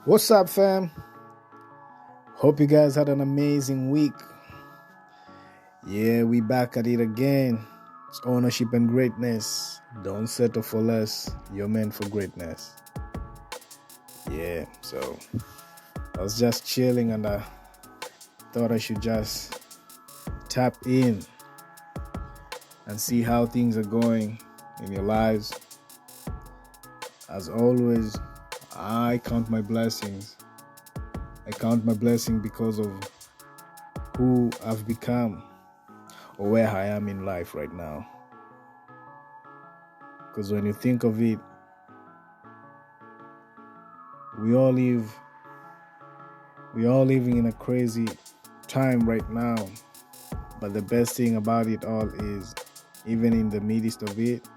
What's up, fam? Hope you guys had an amazing week. Yeah, we back at it again. It's ownership and greatness. Don't settle for less. You're meant for greatness. Yeah, so I was just chilling and I thought I should just tap in and see how things are going in your lives. As always, I count my blessings. I count my blessing because of who I've become or where I am in life right now. Because when you think of it, we all living in a crazy time right now. But the best thing about it all is, even in the midst of it,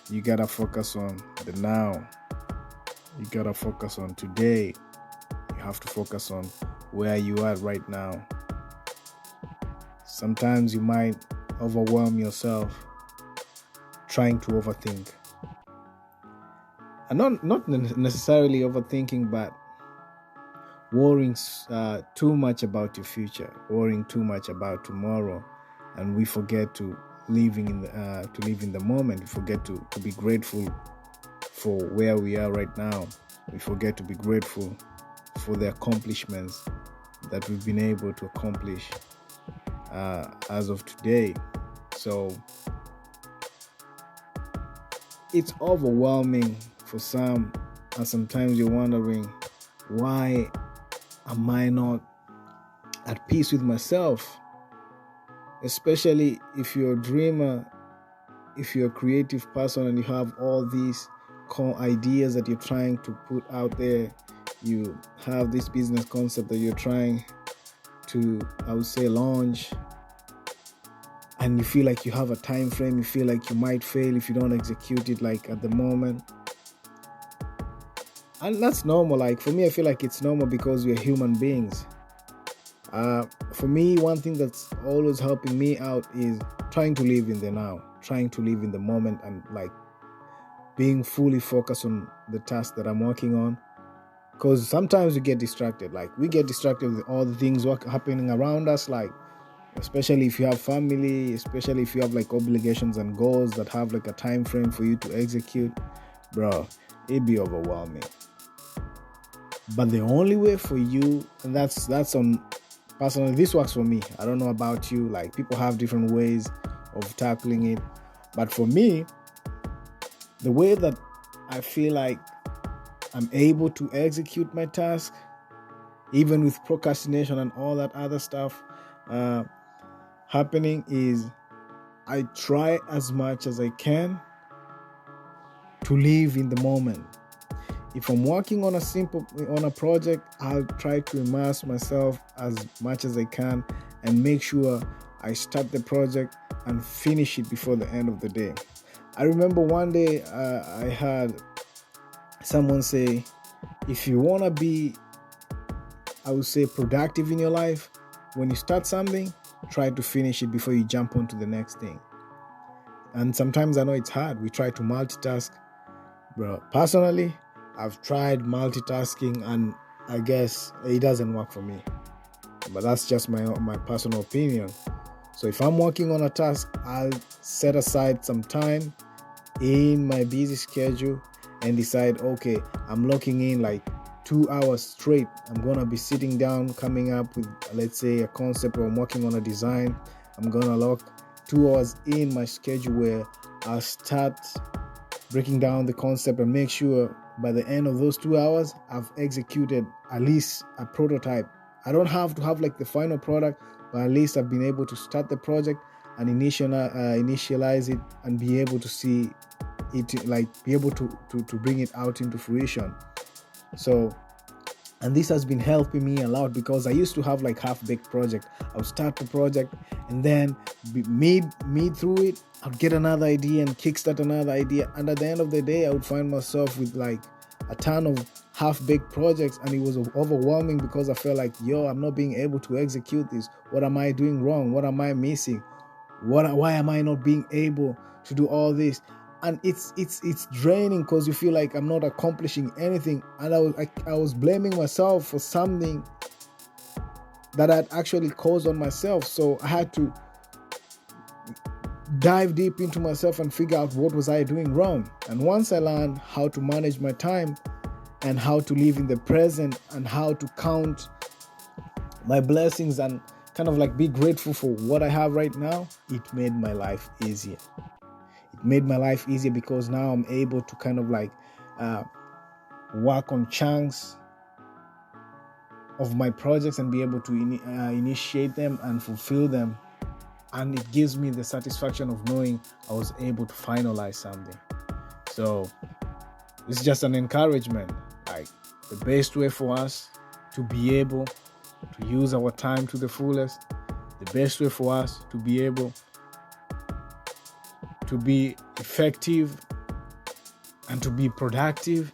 you gotta focus on the now. You gotta focus on today. You have to focus on where you are right now. Sometimes you might overwhelm yourself trying to overthink. And not necessarily overthinking, but worrying too much about your future, worrying too much about tomorrow, and we forget to live in the moment. We forget to be grateful for where we are right now. We forget to be grateful for the accomplishments that we've been able to accomplish as of today. So it's overwhelming for some, and sometimes you're wondering, why am I not at peace with myself? Especially if you're a dreamer, if you're a creative person and you have all these core ideas that you're trying to put out there. You have this business concept that you're trying to, I would say, launch, and you feel like you have a time frame. You feel like you might fail if you don't execute it like at the moment. And that's normal. Like for me, I feel like it's normal because we're human beings. For me, one thing that's always helping me out is trying to live in the now, trying to live in the moment, and like being fully focused on the task that I'm working on. Because sometimes we get distracted. Like we get distracted with all the things happening around us, like especially if you have family, especially if you have like obligations and goals that have like a time frame for you to execute. Bro, it'd be overwhelming. But the only way for you, and that's on personally, this works for me. I don't know about you. Like people have different ways of tackling it. But for me, the way that I feel like I'm able to execute my task, even with procrastination and all that other stuff happening, is I try as much as I can to live in the moment. If I'm working on a project, I'll try to immerse myself as much as I can and make sure I start the project and finish it before the end of the day. I remember one day I had someone say, if you want to be, I would say, productive in your life, when you start something, try to finish it before you jump on to the next thing. And sometimes I know it's hard. We try to multitask. Bro, personally, I've tried multitasking and I guess it doesn't work for me. But that's just my personal opinion. So if I'm working on a task, I'll set aside some time in my busy schedule and decide, okay, I'm locking in like 2 hours straight. I'm going to be sitting down, coming up with, let's say, a concept, or I'm working on a design. I'm going to lock 2 hours in my schedule where I'll start breaking down the concept and make sure by the end of those 2 hours, I've executed at least a prototype. I don't have to have like the final product, but at least I've been able to start the project and initialize it and be able to see it, like be able to bring it out into fruition. So, and this has been helping me a lot because I used to have like half-baked project. I would start the project and then mid through it, I'd get another idea and kickstart another idea. And at the end of the day, I would find myself with like a ton of half-baked projects, and it was overwhelming because I felt like, I'm not being able to execute this. What am I doing wrong? What am I missing? Why am I not being able to do all this? and it's draining because you feel like I'm not accomplishing anything, and I was blaming myself for something that I'd actually caused on myself. So I had to dive deep into myself and figure out what was I doing wrong. And once I learned how to manage my time and how to live in the present and how to count my blessings and kind of like be grateful for what I have right now, it made my life easier. It made my life easier because now I'm able to kind of like work on chunks of my projects and be able to initiate them and fulfill them. And it gives me the satisfaction of knowing I was able to finalize something. So it's just an encouragement. Like, the best way for us to be able to use our time to the fullest, the best way for us to be able to be effective and to be productive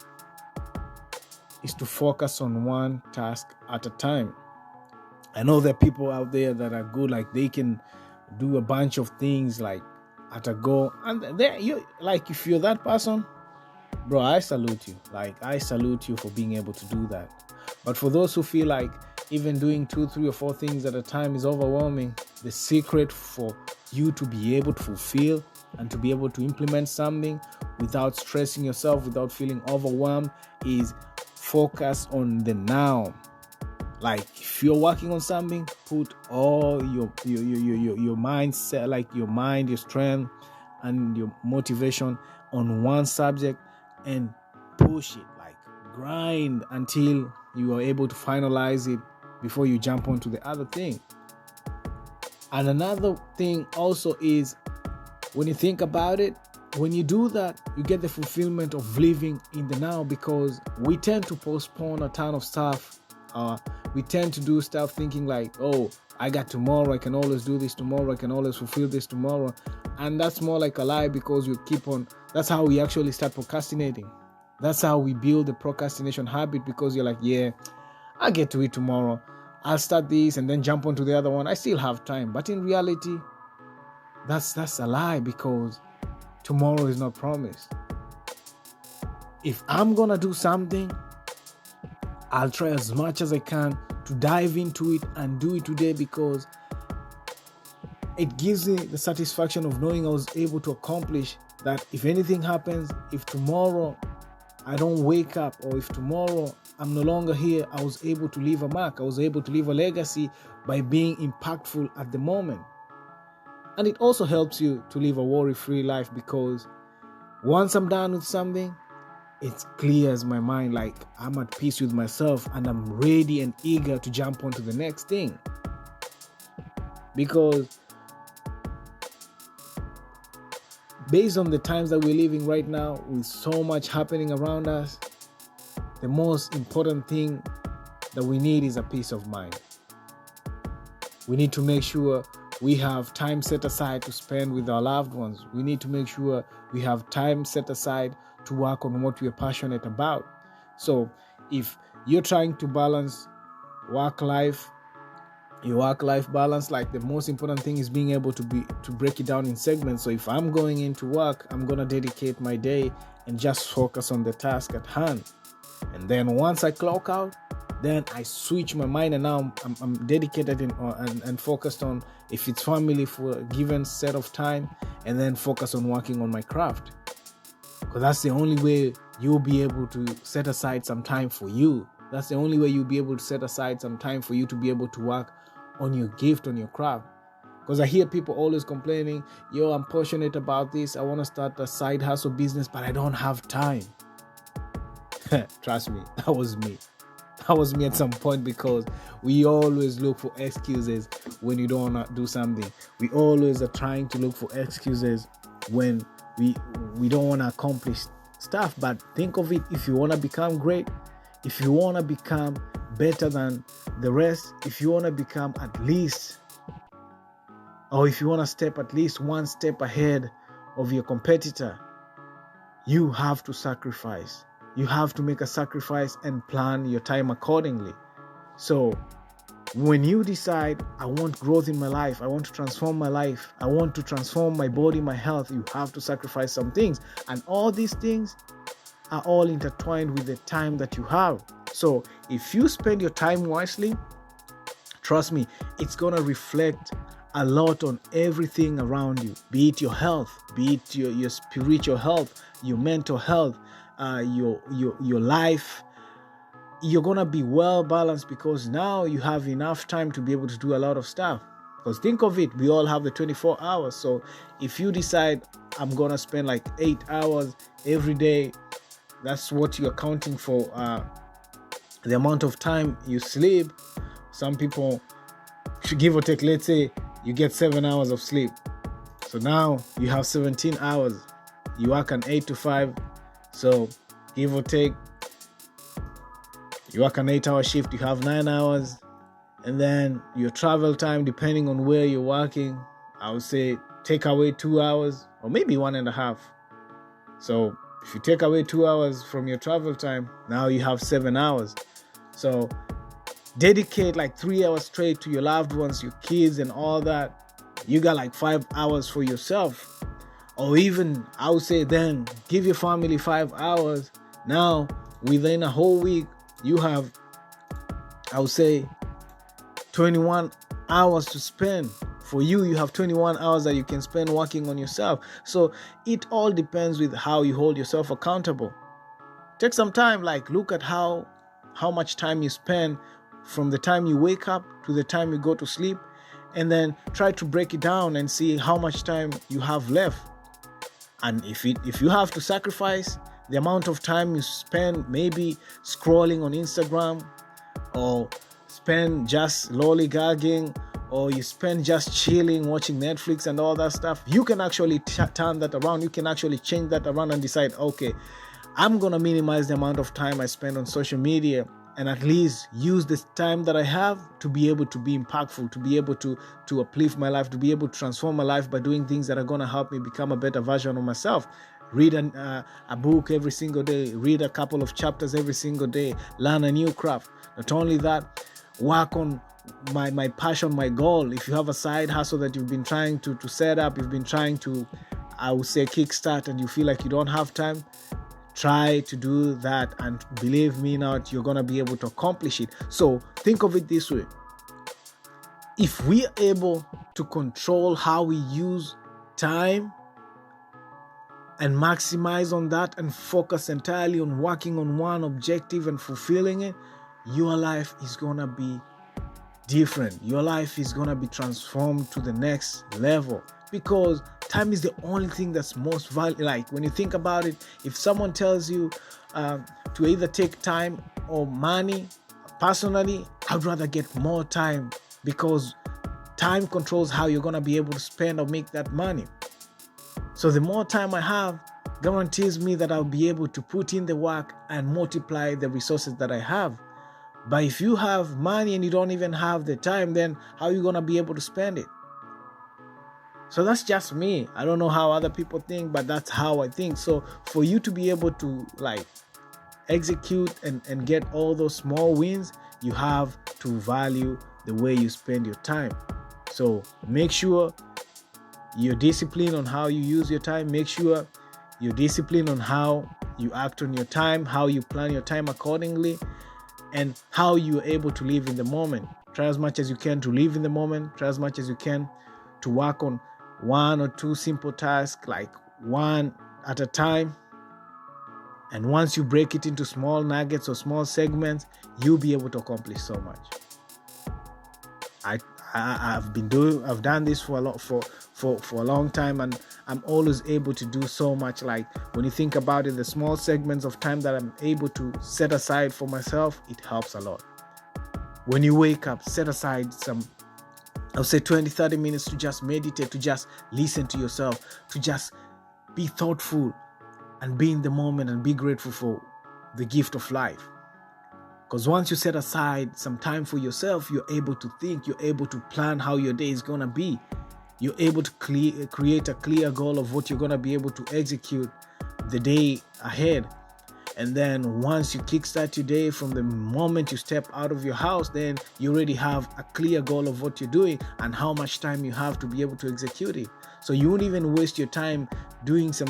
is to focus on one task at a time. I know there are people out there that are good, like they can do a bunch of things like at a go, and you like, if you're that person, bro, I salute you. Like, I salute you for being able to do that. But for those who feel like even doing 2, 3, or 4 things at a time is overwhelming, the secret for you to be able to fulfill and to be able to implement something without stressing yourself, without feeling overwhelmed, is focus on the now. Like, if you're working on something, put all your mindset, like your mind, your strength, and your motivation on one subject and push it. Like, grind until you are able to finalize it before you jump onto the other thing. And another thing also is, when you think about it, when you do that, you get the fulfillment of living in the now, because we tend to postpone a ton of stuff. We tend to do stuff thinking like, oh, I got tomorrow, I can always do this tomorrow, I can always fulfill this tomorrow. And that's more like a lie, because you keep on, that's how we actually start procrastinating. That's how we build the procrastination habit, because you're like, yeah, I'll get to it tomorrow. I'll start this and then jump onto the other one. I still have time. But in reality, that's a lie, because tomorrow is not promised. If I'm going to do something, I'll try as much as I can to dive into it and do it today, because it gives me the satisfaction of knowing I was able to accomplish that. If anything happens, if tomorrow I don't wake up, or if tomorrow I'm no longer here, I was able to leave a mark. I was able to leave a legacy by being impactful at the moment. And it also helps you to live a worry-free life, because once I'm done with something, it clears my mind. Like, I'm at peace with myself and I'm ready and eager to jump onto the next thing. Because based on the times that we're living right now, with so much happening around us, the most important thing that we need is a peace of mind. We need to make sure we have time set aside to spend with our loved ones. We need to make sure we have time set aside to work on what we are passionate about. So if you're trying to balance your work-life balance, like, the most important thing is being able to break it down in segments. So if I'm going into work, I'm going to dedicate my day and just focus on the task at hand. And then once I clock out, then I switch my mind, and now I'm dedicated and focused on, if it's family, for a given set of time, and then focus on working on my craft. Because that's the only way you'll be able to set aside some time for you. That's the only way you'll be able to set aside some time for you to be able to work on your gift, on your craft. Because I hear people always complaining, yo, I'm passionate about this, I want to start a side hustle business, but I don't have time. Trust me, that was me. That was me at some point, because we always look for excuses when you don't want to do something. We always are trying to look for excuses when we don't want to accomplish stuff. But think of it, if you want to become great, if you want to become better than the rest, if you want to become at least, or if you want to step at least one step ahead of your competitor, you have to sacrifice. You have to make a sacrifice and plan your time accordingly. So when you decide, I want growth in my life, I want to transform my life, I want to transform my body, my health, you have to sacrifice some things. And all these things are all intertwined with the time that you have. So if you spend your time wisely, trust me, it's going to reflect a lot on everything around you, be it your health, be it your spiritual health, your mental health, your life. You're going to be well balanced because now you have enough time to be able to do a lot of stuff. Because think of it, we all have the 24 hours. So if you decide, I'm going to spend like 8 hours every day, that's what you're accounting for the amount of time you sleep. Some people, give or take, let's say you get 7 hours of sleep. So now you have 17 hours. You work an 8 to 5. So give or take, you work an 8-hour shift, you have 9 hours. And then your travel time, depending on where you're working, I would say take away 2 hours or maybe 1.5. So if you take away 2 hours from your travel time, now you have 7 hours. So dedicate like 3 hours straight to your loved ones, your kids and all that. You got like 5 hours for yourself. Or even, I would say then, give your family 5 hours. Now, within a whole week, you have, I would say, 21 hours to spend. For you, you have 21 hours that you can spend working on yourself. So it all depends with how you hold yourself accountable. Take some time, like look at how much time you spend from the time you wake up to the time you go to sleep, and then try to break it down and see how much time you have left. And if you have to sacrifice the amount of time you spend maybe scrolling on Instagram, or spend just lollygagging, or you spend just chilling, watching Netflix and all that stuff, you can actually turn that around. You can actually change that around and decide, okay, I'm going to minimize the amount of time I spend on social media and at least use this time that I have to be able to be impactful, to be able to uplift my life, to be able to transform my life by doing things that are going to help me become a better version of myself. Read a book every single day, read a couple of chapters every single day, learn a new craft. Not only that, work on my passion, my goal. If you have a side hustle that you've been trying to set up, you've been trying to, I would say, kickstart, and you feel like you don't have time, try to do that, and believe me not, you're going to be able to accomplish it. So think of it this way. If we are able to control how we use time and maximize on that and focus entirely on working on one objective and fulfilling it, your life is going to be different. Your life is going to be transformed to the next level, because time is the only thing that's most valuable. Like when you think about it, if someone tells you to either take time or money, personally, I'd rather get more time, because time controls how you're going to be able to spend or make that money. So the more time I have guarantees me that I'll be able to put in the work and multiply the resources that I have. But if you have money and you don't even have the time, then how are you going to be able to spend it? So that's just me. I don't know how other people think, but that's how I think. So for you to be able to like execute and get all those small wins, you have to value the way you spend your time. So make sure you're disciplined on how you use your time. Make sure you're disciplined on how you act on your time, how you plan your time accordingly, and how you're able to live in the moment. Try as much as you can to live in the moment. Try as much as you can to work on 1 or 2 simple tasks, like one at a time. And once you break it into small nuggets or small segments, you'll be able to accomplish so much. I've done this for a long time, and I'm always able to do so much. Like when you think about it, the small segments of time that I'm able to set aside for myself, it helps a lot. When you wake up, set aside some, I'll say 20-30 minutes to just meditate, to just listen to yourself, to just be thoughtful and be in the moment and be grateful for the gift of life. Because once you set aside some time for yourself, you're able to think, you're able to plan how your day is going to be. You're able to create a clear goal of what you're going to be able to execute the day ahead. And then once you kickstart your day, from the moment you step out of your house, then you already have a clear goal of what you're doing and how much time you have to be able to execute it. So you wouldn't even waste your time doing some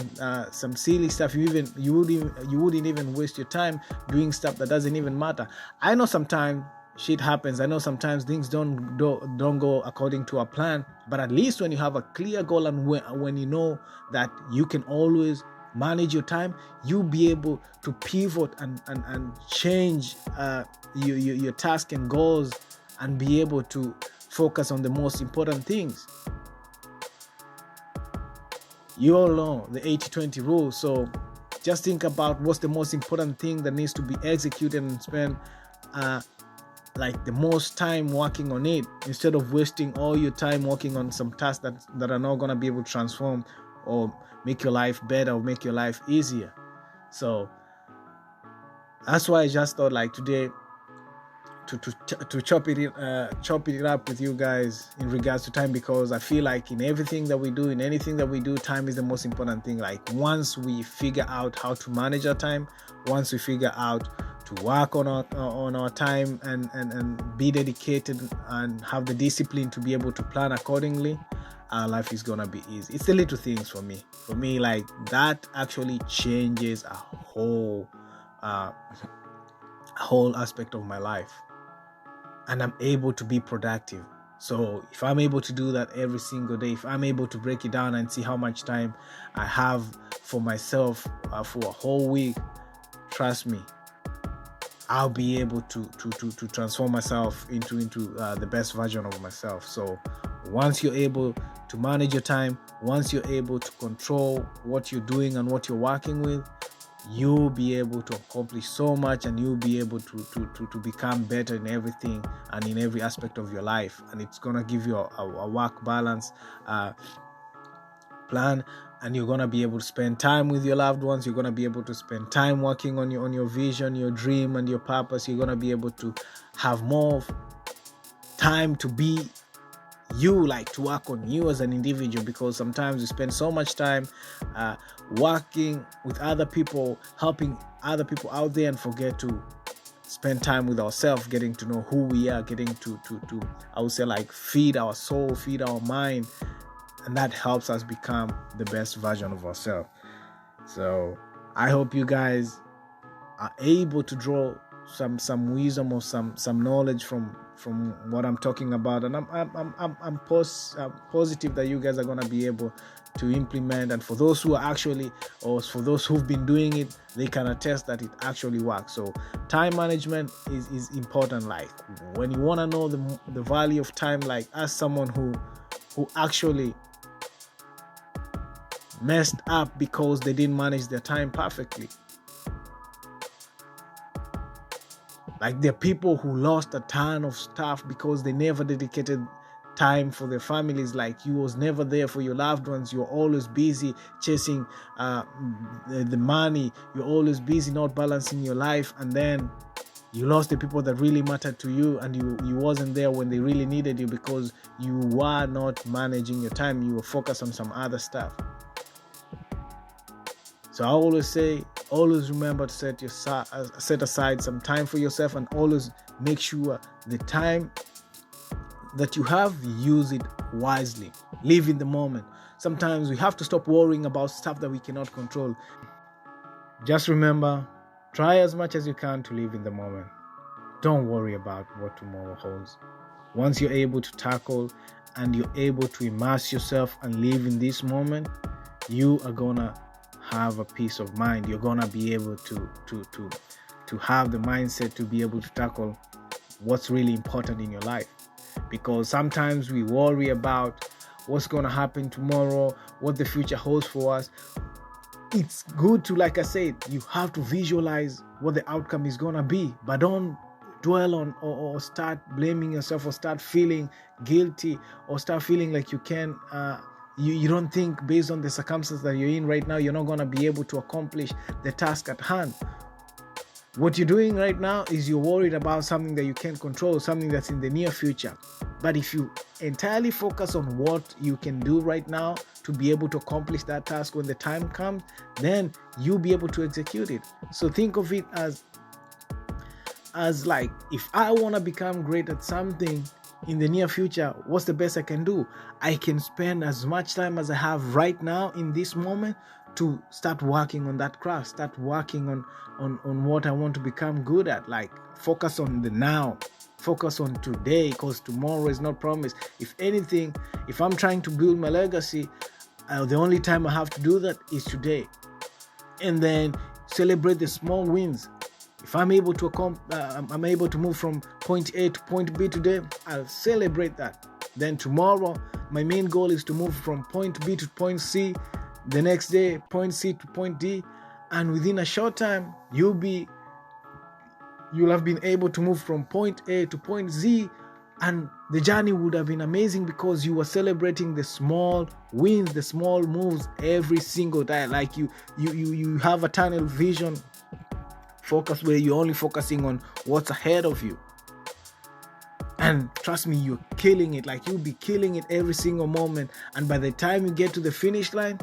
silly stuff. You wouldn't even waste your time doing stuff that doesn't even matter. I know sometimes shit happens. I know sometimes things don't go according to our plan, but at least when you have a clear goal and when you know that you can always manage your time, you'll be able to pivot and change your task and goals and be able to focus on the most important things. You all know the 80-20 rule, so just think about what's the most important thing that needs to be executed and spend like the most time working on it, instead of wasting all your time working on some tasks that are not going to be able to transform or make your life better or make your life easier. So that's why I just thought like today to chop it up with you guys in regards to time, because I feel like in everything that we do, in anything that we do, time is the most important thing. Like once we figure out how to manage our time, once we figure out to work on our time and be dedicated and have the discipline to be able to plan accordingly, our life is gonna be easy. It's the little things for me like that actually changes a whole aspect of my life, and I'm able to be productive. So if I'm able to do that every single day, if I'm able to break it down and see how much time I have for myself for a whole week, trust me, I'll be able to transform myself into the best version of myself. So once you're able to manage your time, once you're able to control what you're doing and what you're working with, you'll be able to accomplish so much, and you'll be able to become better in everything and in every aspect of your life. And it's gonna give you a work balance plan, and you're gonna be able to spend time with your loved ones. You're gonna be able to spend time working on your vision, your dream, and your purpose. You're gonna be able to have more time to be you, like to work on you as an individual, because sometimes we spend so much time working with other people, helping other people out there, and forget to spend time with ourselves, getting to know who we are, getting to I would say like feed our soul, feed our mind, and that helps us become the best version of ourselves. So I hope you guys are able to draw some wisdom or some knowledge from what I'm talking about, and I'm positive that you guys are gonna be able to implement. And for those who are actually, or for those who've been doing it, they can attest that it actually works. So time management is important. Like when you want to know the value of time, like as someone who actually messed up because they didn't manage their time perfectly. Like there are people who lost a ton of stuff because they never dedicated time for their families. Like you was never there for your loved ones. You're always busy chasing the money. You're always busy not balancing your life, and then you lost the people that really mattered to you, and you wasn't there when they really needed you because you were not managing your time. You were focused on some other stuff. So I always say, always remember to set aside some time for yourself, and always make sure the time that you have, use it wisely. Live in the moment. Sometimes we have to stop worrying about stuff that we cannot control. Just remember, try as much as you can to live in the moment. Don't worry about what tomorrow holds. Once you're able to tackle and you're able to immerse yourself and live in this moment, you are gonna have a peace of mind. You're gonna be able to have the mindset to be able to tackle what's really important in your life. Because sometimes we worry about what's gonna happen tomorrow, what the future holds for us. It's good to, like I said, you have to visualize what the outcome is gonna be, but don't dwell on or start blaming yourself, or start feeling guilty, or start feeling like you can you don't think based on the circumstances that you're in right now, you're not going to be able to accomplish the task at hand. What you're doing right now is you're worried about something that you can't control, something that's in the near future. But if you entirely focus on what you can do right now to be able to accomplish that task when the time comes, then you'll be able to execute it. So think of it as like, if I want to become great at something in the near future, what's the best I can do? I can spend as much time as I have right now in this moment to start working on that craft, start working on what I want to become good at. Like, focus on the now, focus on today, because tomorrow is not promised. If anything, if I'm trying to build my legacy, the only time I have to do that is today. And then celebrate the small wins. If I'm able to move from point A to point B today, I'll celebrate that. Then tomorrow, my main goal is to move from point B to point C. The next day, point C to point D. And within a short time, you'll have been able to move from point A to point Z. And the journey would have been amazing because you were celebrating the small wins, the small moves every single day. Like you have a tunnel vision focus where you're only focusing on what's ahead of you. And trust me, you're killing it. Like, you'll be killing it every single moment. And by the time you get to the finish line,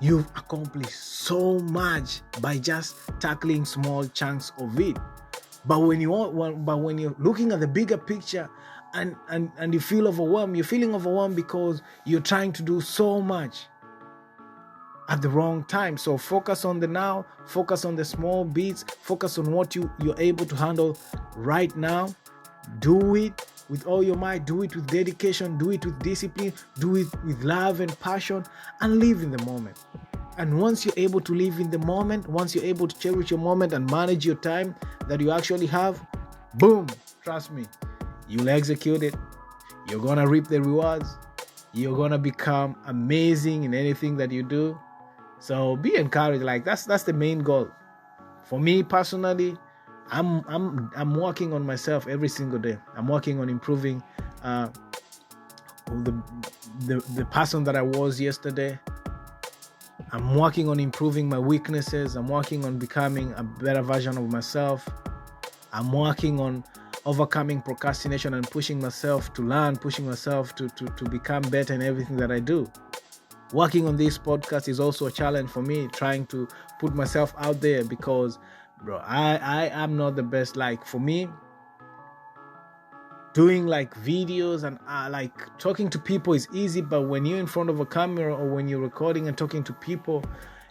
you've accomplished so much by just tackling small chunks of it. But when you're looking at the bigger picture and you feel overwhelmed, you're feeling overwhelmed because you're trying to do so much at the wrong time. So focus on the now, focus on the small beats, focus on what you're able to handle right now. Do it with all your might, do it with dedication, do it with discipline, do it with love and passion, and live in the moment. And once you're able to live in the moment, once you're able to cherish your moment and manage your time that you actually have, boom, trust me, you'll execute it. You're gonna reap the rewards. You're gonna become amazing in anything that you do. So be encouraged. Like, that's the main goal. For me personally, I'm working on myself every single day. I'm working on improving the person that I was yesterday. I'm working on improving my weaknesses. I'm working on becoming a better version of myself. I'm working on overcoming procrastination and pushing myself to learn, pushing myself to become better in everything that I do. Working on this podcast is also a challenge for me, trying to put myself out there because, bro, I am not the best. Like, for me, doing like videos and like talking to people is easy, but when you're in front of a camera or when you're recording and talking to people,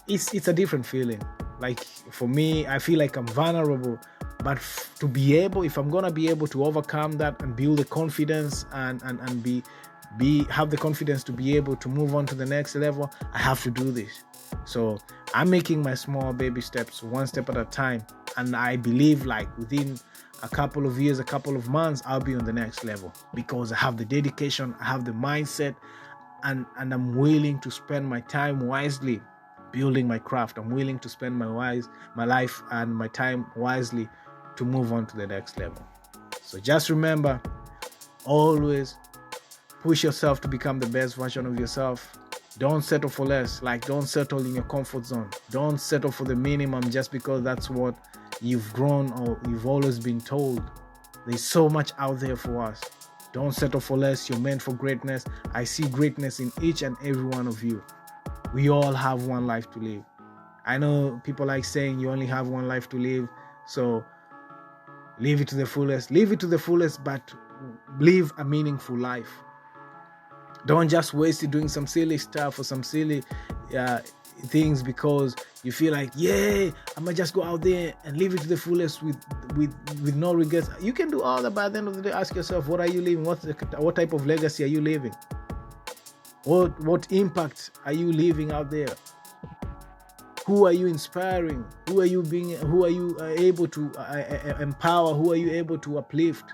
it's a different feeling. Like, for me, I feel like I'm vulnerable, but if I'm gonna be able to overcome that and build the confidence and have the confidence to be able to move on to the next level, I have to do this. So I'm making my small baby steps, one step at a time, and I believe like within a couple of years, a couple of months, I'll be on the next level because I have the dedication, I have the mindset, and I'm willing to spend my time wisely building my craft. I'm willing to spend my life and my time wisely to move on to the next level. So just remember, always push yourself to become the best version of yourself. Don't settle for less. Like, don't settle in your comfort zone. Don't settle for the minimum just because that's what you've grown or you've always been told. There's so much out there for us. Don't settle for less. You're meant for greatness. I see greatness in each and every one of you. We all have one life to live. I know people like saying you only have one life to live, so live it to the fullest. Live it to the fullest, but live a meaningful life. Don't just waste it doing some silly stuff or some silly things because you feel like, yeah, I might just go out there and live it to the fullest with no regrets. You can do all that, but at the end of the day, ask yourself, what are you living? What type of legacy are you living? What impact are you leaving out there? Who are you inspiring? Who are you able to empower? Who are you able to uplift?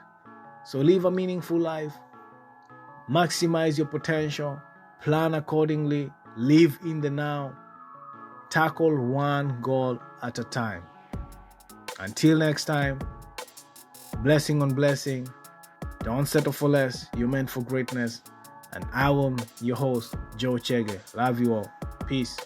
So live a meaningful life. Maximize your potential, plan accordingly, live in the now, tackle one goal at a time. Until next time, blessing on blessing, don't settle for less, you're meant for greatness. And I am your host, Joe Chege. Love you all. Peace.